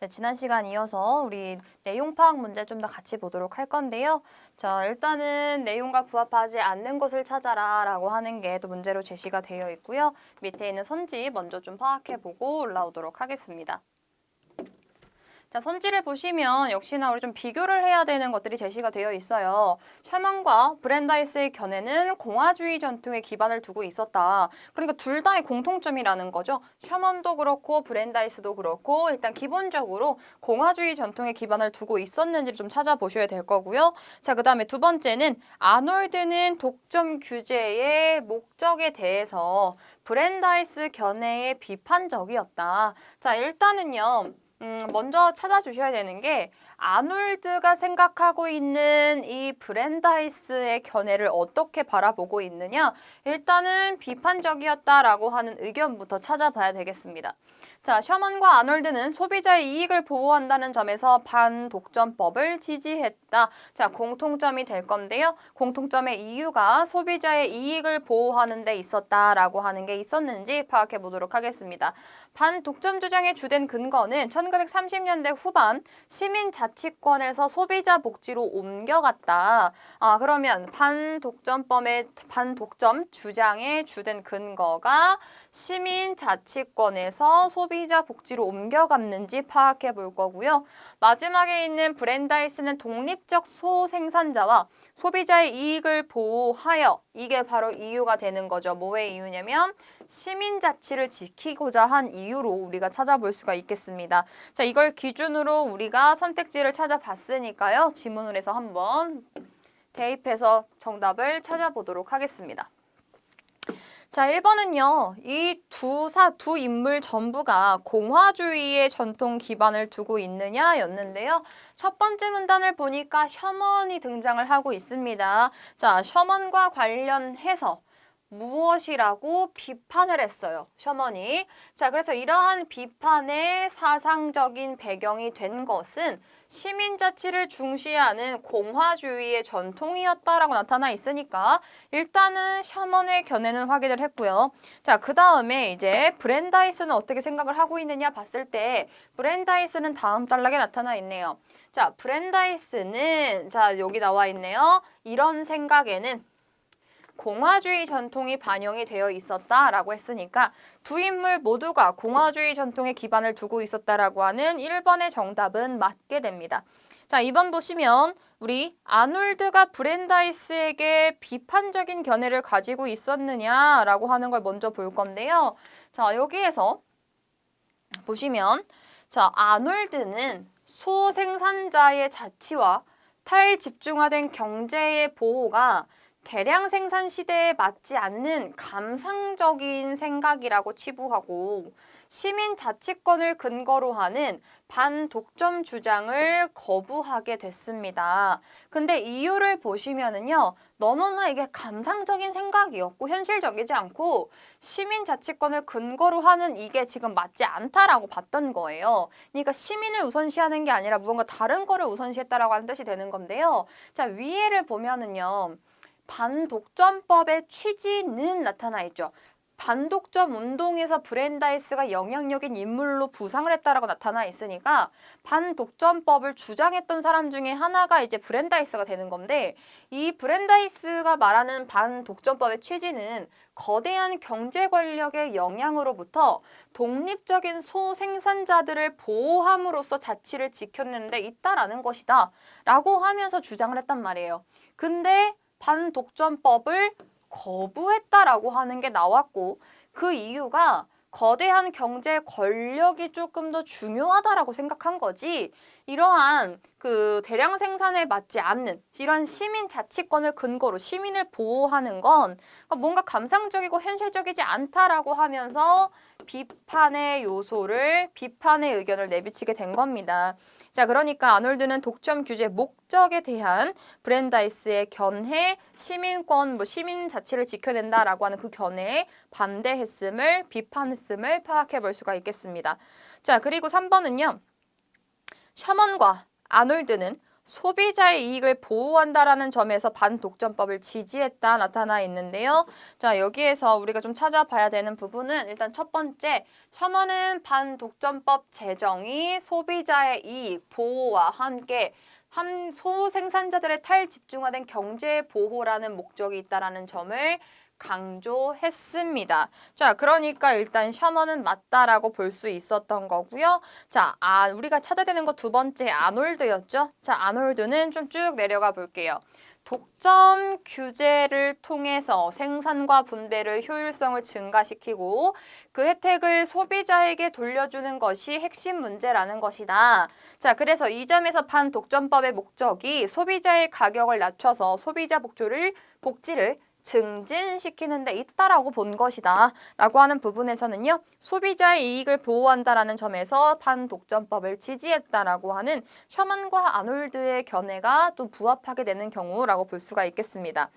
네, 지난 시간 이어서 우리 내용 파악 문제 좀 더 같이 보도록 할 건데요. 자, 일단은 내용과 부합하지 않는 것을 찾아라 라고 하는 게 또 문제로 제시가 되어 있고요. 밑에 있는 선지 먼저 좀 파악해보고 올라오도록 하겠습니다. 자, 선지를 보시면 역시나 우리 좀 비교를 해야 되는 것들이 제시가 되어 있어요. 셔먼과 브랜다이스의 견해는 공화주의 전통에 기반을 두고 있었다. 그러니까 둘 다의 공통점이라는 거죠. 셔먼도 그렇고 브랜다이스도 그렇고 일단 기본적으로 공화주의 전통에 기반을 두고 있었는지를 좀 찾아보셔야 될 거고요. 자, 그 다음에 두 번째는 아놀드는 독점 규제의 목적에 대해서 브랜다이스 견해에 비판적이었다. 자, 일단은요. 먼저 찾아주셔야 되는 게 아놀드가 생각하고 있는 이 브랜다이스의 견해를 어떻게 바라보고 있느냐? 일단은 비판적이었다라고 하는 의견부터 찾아봐야 되겠습니다. 자, 셔먼과 아놀드는 소비자의 이익을 보호한다는 점에서 반독점법을 지지했다. 자, 공통점이 될 건데요. 공통점의 이유가 소비자의 이익을 보호하는 데 있었다라고 하는 게 있었는지 파악해 보도록 하겠습니다. 반독점 주장의 주된 근거는 1930년대 후반 시민자치권에서 소비자 복지로 옮겨갔다. 그러면 반독점 주장의 주된 근거가 시민자치권에서 소비자 복지로 옮겨갔는지 파악해 볼 거고요. 마지막에 있는 브랜다이스는 독립적 소생산자와 소비자의 이익을 보호하여 이게 바로 이유가 되는 거죠. 뭐의 이유냐면 시민자치를 지키고자 한 이유로 우리가 찾아볼 수가 있겠습니다. 자, 이걸 기준으로 우리가 선택지를 찾아봤으니까요. 지문을 해서 한번 대입해서 정답을 찾아보도록 하겠습니다. 자, 1번은요. 이 두 인물 전부가 공화주의의 전통 기반을 두고 있느냐 였는데요. 첫 번째 문단을 보니까 셔먼이 등장을 하고 있습니다. 자, 셔먼과 관련해서 무엇이라고 비판을 했어요. 셔먼이. 자, 그래서 이러한 비판의 사상적인 배경이 된 것은 시민자치를 중시하는 공화주의의 전통이었다라고 나타나 있으니까 일단은 셔먼의 견해는 확인을 했고요. 자, 그 다음에 이제 브랜다이스는 어떻게 생각을 하고 있느냐 봤을 때 브랜다이스는 다음 단락에 나타나 있네요. 자, 브랜다이스는 자, 여기 나와 있네요. 이런 생각에는 공화주의 전통이 반영이 되어 있었다라고 했으니까 두 인물 모두가 공화주의 전통에 기반을 두고 있었다라고 하는 1번의 정답은 맞게 됩니다. 자, 2번 보시면 우리 아놀드가 브랜다이스에게 비판적인 견해를 가지고 있었느냐라고 하는 걸 먼저 볼 건데요. 자, 여기에서 보시면 자, 아놀드는 소생산자의 자치와 탈집중화된 경제의 보호가 대량 생산 시대에 맞지 않는 감상적인 생각이라고 치부하고 시민 자치권을 근거로 하는 반독점 주장을 거부하게 됐습니다. 근데 이유를 보시면은요. 너무나 이게 감상적인 생각이었고 현실적이지 않고 시민 자치권을 근거로 하는 이게 지금 맞지 않다라고 봤던 거예요. 그러니까 시민을 우선시하는 게 아니라 무언가 다른 거를 우선시했다라고 하는 뜻이 되는 건데요. 자, 위에를 보면은요. 반독점법의 취지는 나타나 있죠. 반독점 운동에서 브랜다이스가 영향력인 인물로 부상을 했다라고 나타나 있으니까 반독점법을 주장했던 사람 중에 하나가 이제 브랜다이스가 되는 건데 이 브랜다이스가 말하는 반독점법의 취지는 거대한 경제 권력의 영향으로부터 독립적인 소생산자들을 보호함으로써 자치를 지켜내는 데 있다라는 것이다 라고 하면서 주장을 했단 말이에요. 근데 반독점법을 거부했다라고 하는 게 나왔고 그 이유가 거대한 경제 권력이 조금 더 중요하다라고 생각한 거지 이러한 그 대량 생산에 맞지 않는 이러한 시민 자치권을 근거로 시민을 보호하는 건 뭔가 감상적이고 현실적이지 않다라고 하면서 비판의 의견을 내비치게 된 겁니다. 자, 그러니까 아놀드는 독점 규제 목적에 대한 브랜다이스의 견해, 시민권, 시민 자치를 지켜낸다라고 하는 그 견해에 반대했음을, 비판했음을 파악해 볼 수가 있겠습니다. 자, 그리고 3번은요. 셔먼과 아놀드는 소비자의 이익을 보호한다라는 점에서 반독점법을 지지했다 나타나 있는데요. 자, 여기에서 우리가 좀 찾아봐야 되는 부분은 일단 첫 번째, 첨언은 반독점법 제정이 소비자의 이익 보호와 함께 소생산자들의 탈집중화된 경제 보호라는 목적이 있다라는 점을 강조했습니다. 자, 그러니까 일단 셔먼은 맞다라고 볼 수 있었던 거고요. 자, 우리가 찾아야 되는 거 두 번째 아놀드였죠. 자, 아놀드는 좀 쭉 내려가 볼게요. 독점 규제를 통해서 생산과 분배를 효율성을 증가시키고 그 혜택을 소비자에게 돌려주는 것이 핵심 문제라는 것이다. 자, 그래서 이 점에서 반독점법의 목적이 소비자의 가격을 낮춰서 소비자 복지를 증진시키는 데 있다라고 본 것이다 라고 하는 부분에서는요, 소비자의 이익을 보호한다라는 점에서 반독점법을 지지했다라고 하는 셔먼과 아놀드의 견해가 또 부합하게 되는 경우라고 볼 수가 있겠습니다.